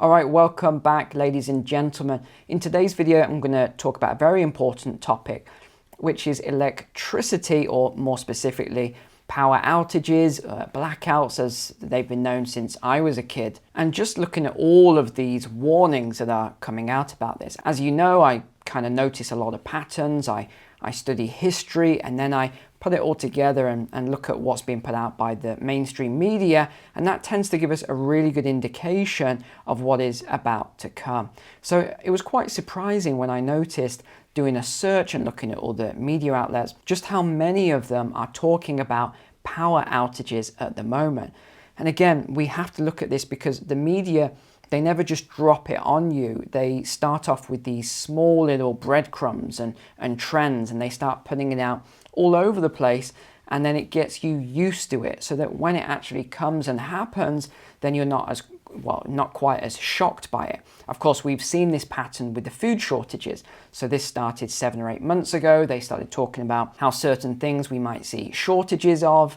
All right, welcome back, ladies and gentlemen. In today's video, I'm going to talk about a very important topic, which is electricity, or more specifically, power outages, blackouts, as they've been known since I was a kid. And just looking at all of these warnings that are coming out about this. As you know, I kind of notice a lot of patterns. I study history, and then I put it all together and look at what's being put out by the mainstream media, and that tends to give us a really good indication of what is about to come. So it was quite surprising when I noticed, doing a search and looking at all the media outlets, just how many of them are talking about power outages at the moment. And again, we have to look at this because the media, they never just drop it on you. They start off with these small little breadcrumbs and trends, and they start putting it out all over the place, and then it gets you used to it, so that when it actually comes and happens, then you're not quite as shocked by it. Of course, we've seen this pattern with the food shortages. So this started 7 or 8 months ago. They started talking about how certain things we might see shortages of,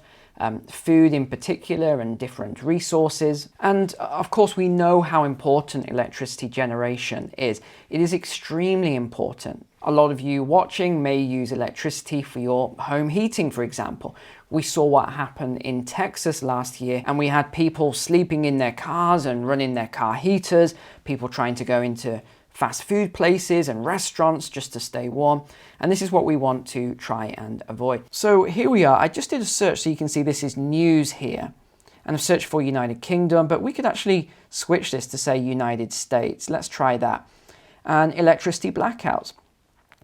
food in particular, and different resources. And of course, we know how important electricity generation is. It is extremely important. A lot of you watching may use electricity for your home heating, for example. We saw what happened in Texas last year, and we had people sleeping in their cars and running their car heaters, people trying to go into fast food places and restaurants just to stay warm. And this is what we want to try and avoid. So here we are. I just did a search, so you can see this is news here. And I've searched for United Kingdom, but we could actually switch this to say United States. Let's try that. And electricity blackouts.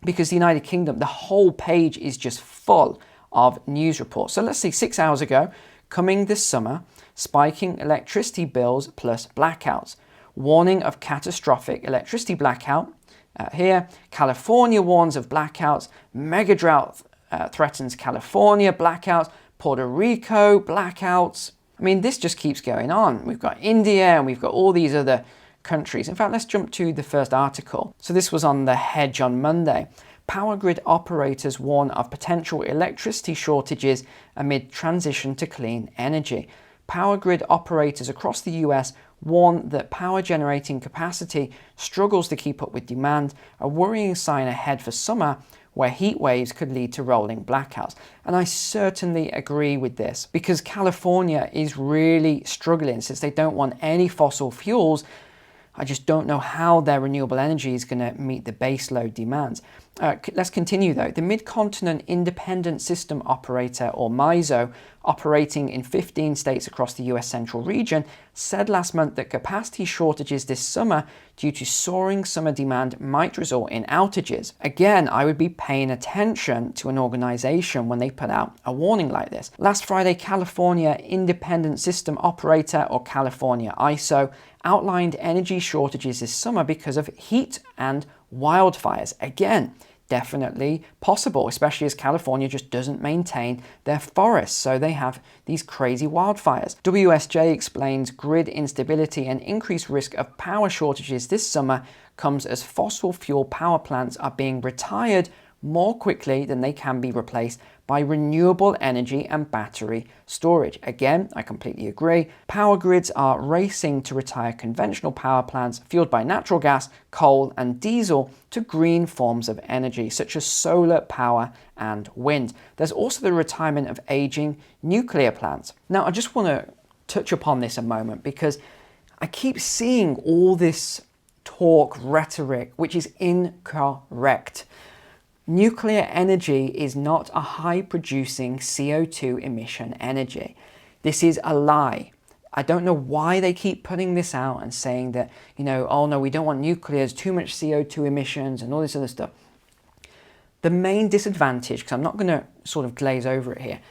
Because the United Kingdom, the whole page is just full of news reports. So let's see, 6 hours ago, coming this summer, spiking electricity bills plus blackouts. Warning of catastrophic electricity blackout. Here, California warns of blackouts. Mega drought threatens California, blackouts. Puerto Rico, blackouts. I mean, this just keeps going on. We've got India, and we've got all these other countries. In fact, let's jump to the first article. So this was on The Hedge on Monday. Power grid operators warn of potential electricity shortages amid transition to clean energy. Power grid operators across the US warn that power generating capacity struggles to keep up with demand, a worrying sign ahead for summer where heat waves could lead to rolling blackouts. And I certainly agree with this, because California is really struggling since they don't want any fossil fuels. I just don't know how their renewable energy is going to meet the baseload demands. Let's continue though. The Mid-Continent Independent System Operator, or MISO, operating in 15 states across the US Central region, said last month that capacity shortages this summer due to soaring summer demand might result in outages. Again, I would be paying attention to an organization when they put out a warning like this. Last Friday, California Independent System Operator, or California ISO, outlined energy shortages this summer because of heat and wildfires. Again, definitely possible, especially as California just doesn't maintain their forests, so they have these crazy wildfires. WSJ explains grid instability and increased risk of power shortages this summer comes as fossil fuel power plants are being retired more quickly than they can be replaced by renewable energy and battery storage. Again, I completely agree. Power grids are racing to retire conventional power plants fueled by natural gas, coal, and diesel to green forms of energy, such as solar power and wind. There's also the retirement of aging nuclear plants. Now, I just want to touch upon this a moment, because I keep seeing all this talk, rhetoric, which is incorrect. Nuclear energy is not a high-producing CO2 emission energy. This is a lie. I don't know why they keep putting this out and saying that, oh no, we don't want nuclear, there's too much CO2 emissions and all this other stuff. The main disadvantage, because I'm not going to sort of glaze over it here,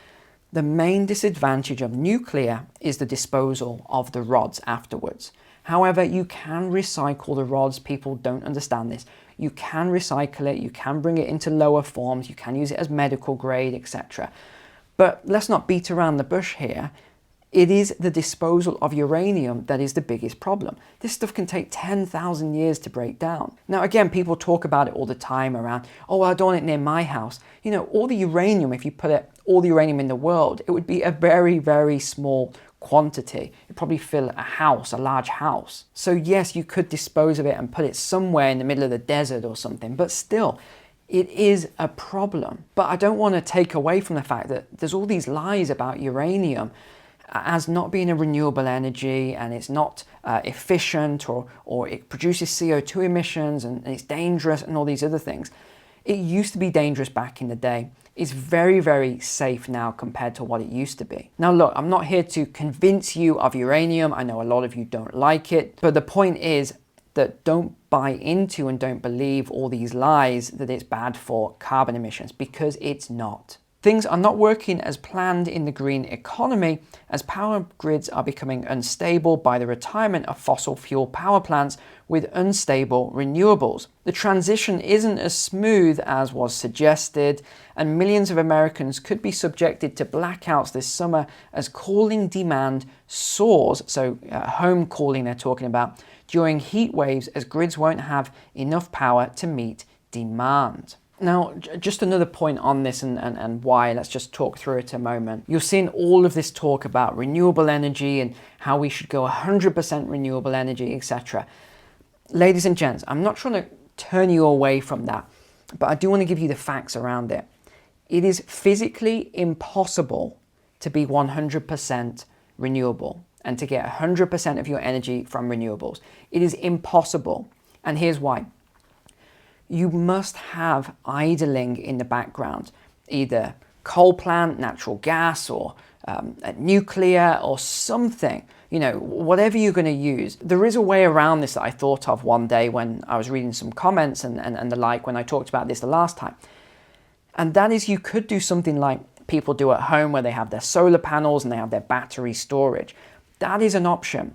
the main disadvantage of nuclear is the disposal of the rods afterwards. However, you can recycle the rods. People don't understand this. You can recycle it, you can bring it into lower forms, you can use it as medical grade, etc. But let's not beat around the bush here. It is the disposal of uranium that is the biggest problem. This stuff can take 10,000 years to break down. Now, again, people talk about it all the time around, oh, well, I don't want it near my house. All the uranium, if you put all the uranium in the world, it would be a very, very small quantity. It'd probably fill a house, a large house. So yes, you could dispose of it and put it somewhere in the middle of the desert or something, but still, it is a problem. But I don't want to take away from the fact that there's all these lies about uranium as not being a renewable energy, and it's not efficient, or it produces CO2 emissions and it's dangerous and all these other things. It used to be dangerous back in the day. It's very, very safe now compared to what it used to be. Now look, I'm not here to convince you of uranium. I know a lot of you don't like it, but the point is that don't buy into and don't believe all these lies that it's bad for carbon emissions, because it's not. Things are not working as planned in the green economy, as power grids are becoming unstable by the retirement of fossil fuel power plants with unstable renewables. The transition isn't as smooth as was suggested, and millions of Americans could be subjected to blackouts this summer as cooling demand soars, so home cooling they're talking about, during heat waves, as grids won't have enough power to meet demand. Now, just another point on this and why, let's just talk through it a moment. You're seeing all of this talk about renewable energy and how we should go 100% renewable energy, etc. Ladies and gents, I'm not trying to turn you away from that, but I do want to give you the facts around it. It is physically impossible to be 100% renewable and to get 100% of your energy from renewables. It is impossible, and here's why. You must have idling in the background, either coal plant, natural gas, or nuclear or something, you know, whatever you're going to use. There is a way around this that I thought of one day when I was reading some comments and the like when I talked about this the last time. And that is, you could do something like people do at home, where they have their solar panels and they have their battery storage. That is an option,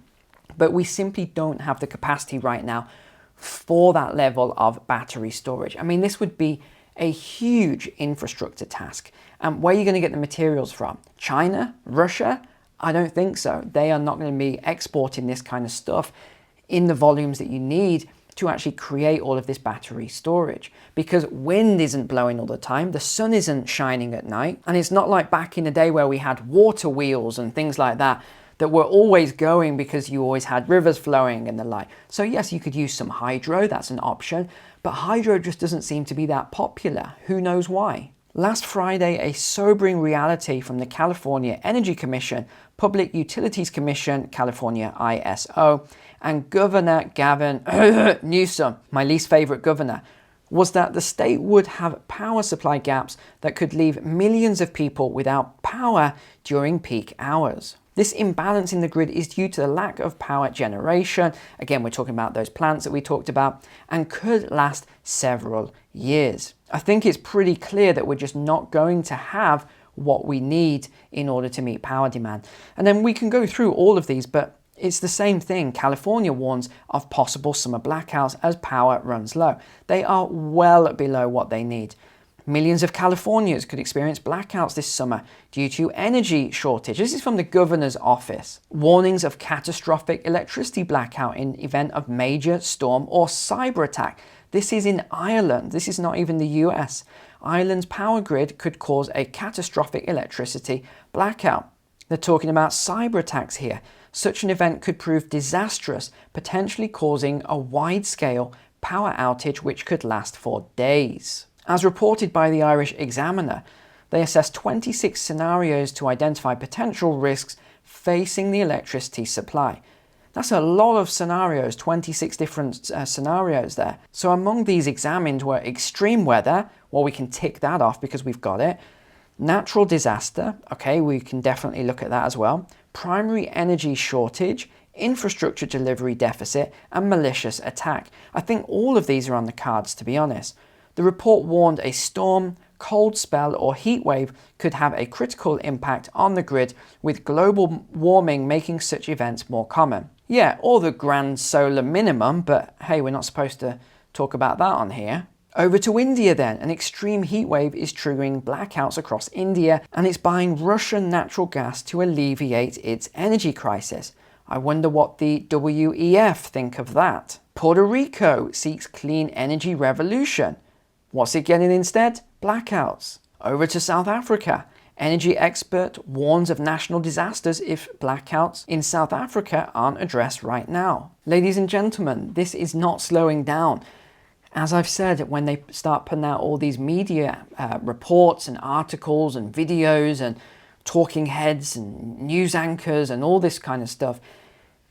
but we simply don't have the capacity right now for that level of battery storage. I mean, this would be a huge infrastructure task. And where are you going to get the materials from? China? Russia? I don't think so. They are not going to be exporting this kind of stuff in the volumes that you need to actually create all of this battery storage, because wind isn't blowing all the time, the sun isn't shining at night, and it's not like back in the day where we had water wheels and things like that were always going because you always had rivers flowing and the like. So yes, you could use some hydro, that's an option, but hydro just doesn't seem to be that popular. Who knows why? Last Friday, a sobering reality from the California Energy Commission, Public Utilities Commission, California ISO, and Governor Gavin Newsom, my least favorite governor, was that the state would have power supply gaps that could leave millions of people without power during peak hours. This imbalance in the grid is due to the lack of power generation. Again, we're talking about those plants that we talked about, and could last several years. I think it's pretty clear that we're just not going to have what we need in order to meet power demand. And then we can go through all of these, but it's the same thing. California warns of possible summer blackouts as power runs low. They are well below what they need. Millions of Californians could experience blackouts this summer due to energy shortage. This is from the governor's office. Warnings of catastrophic electricity blackout in event of major storm or cyber attack. This is in Ireland. This is not even the US. Ireland's power grid could cause a catastrophic electricity blackout. They're talking about cyber attacks here. Such an event could prove disastrous, potentially causing a wide-scale power outage which could last for days. As reported by the Irish Examiner, they assessed 26 scenarios to identify potential risks facing the electricity supply. That's a lot of scenarios, 26 different scenarios there. So among these examined were extreme weather, well, we can tick that off because we've got it. Natural disaster, okay, we can definitely look at that as well. Primary energy shortage, infrastructure delivery deficit, and malicious attack. I think all of these are on the cards, to be honest. The report warned a storm, cold spell, or heat wave could have a critical impact on the grid, with global warming making such events more common. Yeah, or the grand solar minimum, but hey, we're not supposed to talk about that on here. Over to India then. An extreme heat wave is triggering blackouts across India, and it's buying Russian natural gas to alleviate its energy crisis. I wonder what the WEF think of that. Puerto Rico seeks clean energy revolution. What's it getting instead? Blackouts. Over to South Africa. Energy expert warns of national disasters if blackouts in South Africa aren't addressed right now. Ladies and gentlemen, this is not slowing down. As I've said, when they start putting out all these media reports and articles and videos and talking heads and news anchors and all this kind of stuff,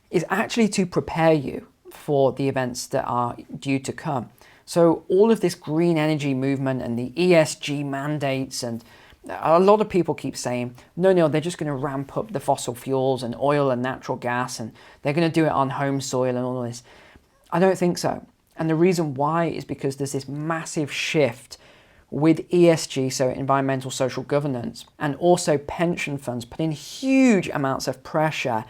is actually to prepare you for the events that are due to come. So all of this green energy movement and the ESG mandates, and a lot of people keep saying, no, they're just going to ramp up the fossil fuels and oil and natural gas, and they're going to do it on home soil and all this. I don't think so. And the reason why is because there's this massive shift with ESG, so environmental social governance, and also pension funds putting huge amounts of pressure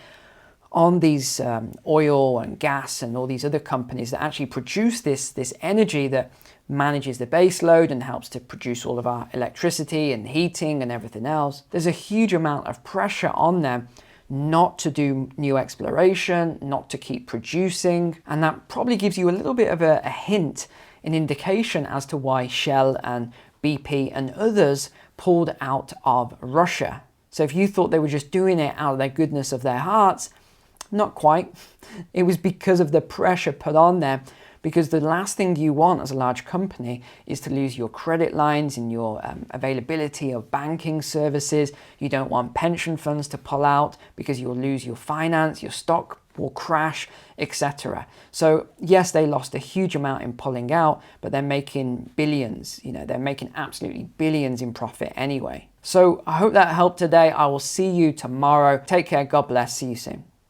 on these oil and gas and all these other companies that actually produce this energy that manages the base load and helps to produce all of our electricity and heating and everything else. There's a huge amount of pressure on them not to do new exploration, not to keep producing, and that probably gives you a little bit of a hint, an indication as to why Shell and BP and others pulled out of Russia. So if you thought they were just doing it out of their goodness of their hearts, not quite. It was because of the pressure put on them, because the last thing you want as a large company is to lose your credit lines and your availability of banking services. You don't want pension funds to pull out because you'll lose your finance, your stock will crash, etc. So yes, they lost a huge amount in pulling out, but they're making billions. They're making absolutely billions in profit anyway. So I hope that helped today. I will see you tomorrow. Take care. God bless. See you soon.